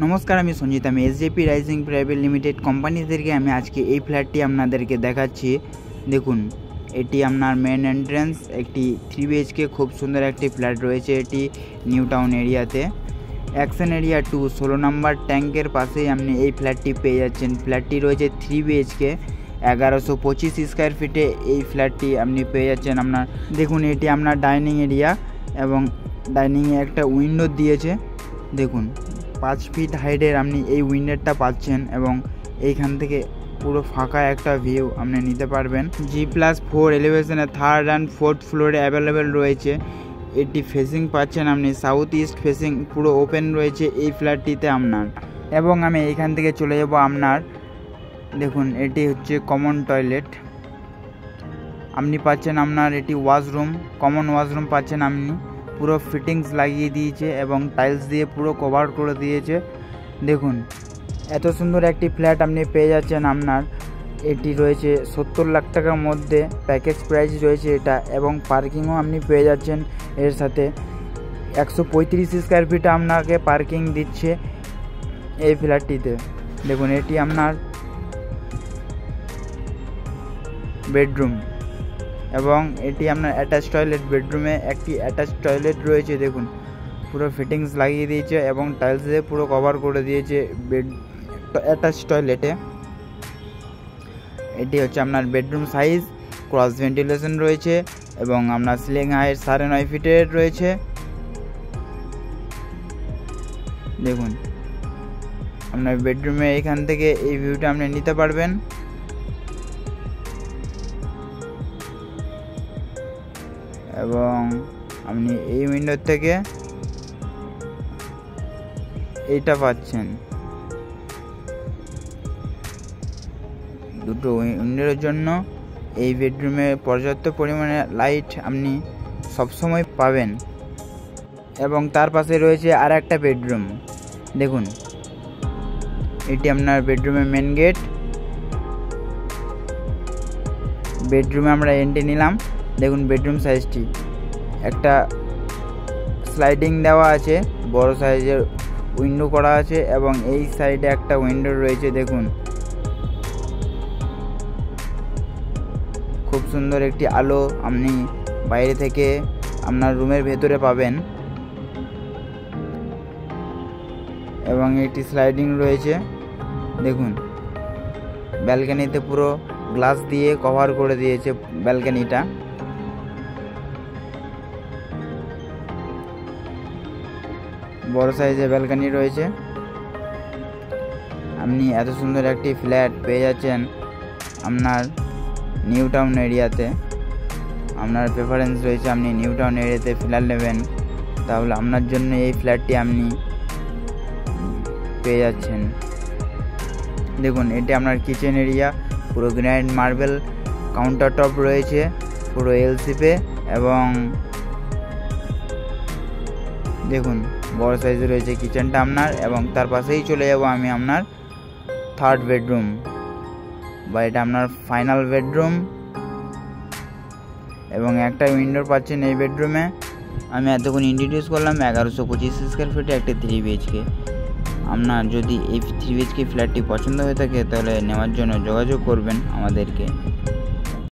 নমস্কার, আমি সঞ্জিত। আমি এসজেপি রাইজিং প্রাইভেট লিমিটেড কোম্পানি থেকে আমি আজকে এই ফ্ল্যাটটি আপনাদেরকে দেখাচ্ছি। দেখুন, এটি আপনার মেন এন্ট্রেন্স, একটি 3 BHK খুব সুন্দর একটি ফ্ল্যাট রয়েছে। এটি নিউ টাউন এরিয়াতে, অ্যাকশন এরিয়া 2 16 নম্বর ট্যাঙ্কের পাশেই আপনি এই ফ্ল্যাটটি পেয়ে যাচ্ছেন। ফ্ল্যাটটি রয়েছে 3 BHK 1125 স্কোয়ার ফিটে এই ফ্ল্যাটটি আপনি পেয়ে যাচ্ছেন। আপনার দেখুন, এটি আপনার ডাইনিং এরিয়া এবং ডাইনিংয়ে একটা উইন্ডো দিয়েছে। দেখুন, 5 ফিট হাইটের আপনি এই উইন্ডোটা পাচ্ছেন এবং এইখান থেকে পুরো ফাঁকা একটা ভিউ আপনি নিতে পারবেন। G+4 এলিভেশনে 3rd and 4th ফ্লোরে অ্যাভেলেবেল রয়েছে। এটি ফেসিং পাচ্ছেন আপনি সাউথ ইস্ট ফেসিং, পুরো ওপেন রয়েছে এই ফ্ল্যাটটিতে আপনার। এবং আমি এইখান থেকে চলে যাব আপনার, দেখুন এটি হচ্ছে কমন টয়লেট আপনি পাচ্ছেন। আপনার এটি ওয়াশরুম, কমন ওয়াশরুম পাচ্ছেন আপনি। পুরো ফিটিংস লাগিয়ে দিয়েছে এবং টাইলস দিয়ে পুরো কভার করে দিয়েছে। দেখুন, এত সুন্দর একটি ফ্ল্যাট আপনি পেয়ে যাচ্ছেন। আপনার এটি রয়েছে 70 লাখ টাকার মধ্যে, প্যাকেজ প্রাইস রয়েছে এটা, এবং পার্কিংও আপনি পেয়ে যাচ্ছেন এর সাথে। 135 স্কোয়ার ফিট আপনাকে পার্কিং দিচ্ছে এই ফ্ল্যাটটিতে। দেখুন, এটি আপনার বেডরুম এবং এটি আপনার অ্যাটাচ টয়লেট। বেডরুমে একটি অ্যাটাচ টয়লেট রয়েছে। দেখুন, পুরো ফিটিংস লাগিয়ে দিয়েছে এবং টাইলস দিয়ে পুরো কভার করে দিয়েছে বেড অ্যাটাচ টয়লেটে। এটি হচ্ছে আপনার বেডরুম সাইজ, ক্রস ভেন্টিলেশন রয়েছে এবং আপনার সিলিং হাইট 9.5 ফিটের রয়েছে। দেখুন, আপনার বেডরুমে এখান থেকে এই ভিউটা আপনি নিতে পারবেন। এবং আপনি এই উইন্ডো থেকে এইটা পাচ্ছেন। দুটো উইন্ডোর জন্য এই বেডরুমে পর্যাপ্ত পরিমাণে লাইট আপনি সবসময় পাবেন। এবং তার পাশে রয়েছে আর একটা বেডরুম। দেখুন, এটি আপনার বেডরুমের মেন গেট। বেডরুমে আমরা এন্ট্রি নিলাম। দেখুন, বেডরুম সাইজটি একটা স্লাইডিং দেওয়া আছে, বড় সাইজের উইন্ডো করা আছে এবং এই সাইডে একটা উইন্ডো রয়েছে। দেখুন, খুব সুন্দর একটি আলো আপনি বাইরে থেকে আপনার রুমের ভেতরে পাবেন। এবং একটি স্লাইডিং রয়েছে। দেখুন, ব্যালকনিতে পুরো গ্লাস দিয়ে কভার করে দিয়েছে ব্যালকনিটা। বড় সাইজের ব্যালকনি রয়েছে। আপনি এত সুন্দর একটি ফ্ল্যাট পেয়ে যাচ্ছেন আপনার নিউ টাউন এরিয়াতে। আপনার প্রেফারেন্স রয়েছে আপনি নিউ টাউন এরিয়াতে ফ্ল্যাট নেবেন, তাহলে আপনার জন্য এই ফ্ল্যাটটি আপনি পেয়ে যাচ্ছেন। দেখুন, এটি আপনার কিচেন এরিয়া, পুরো গ্রানাইট মার্বেল কাউন্টার টপ রয়েছে পুরো এলসিপে। এবং দেখুন, বড় সাইজে রয়েছে কিচেনটা আপনার। এবং তার পাশেই চলে যাব আমি আপনার 3rd বেডরুম, বা এটা আপনার ফাইনাল বেডরুম। এবং একটা উইন্ডো পাচ্ছেন এই বেডরুমে। আমি এতক্ষণ ইন্ট্রোডিউস করলাম 1125 স্কোয়ার ফিটে একটি 3 BHK। আপনার যদি এই 3 BHK ফ্ল্যাটটি পছন্দ হয়ে থাকে তাহলে নেওয়ার জন্য যোগাযোগ করবেন আমাদেরকে।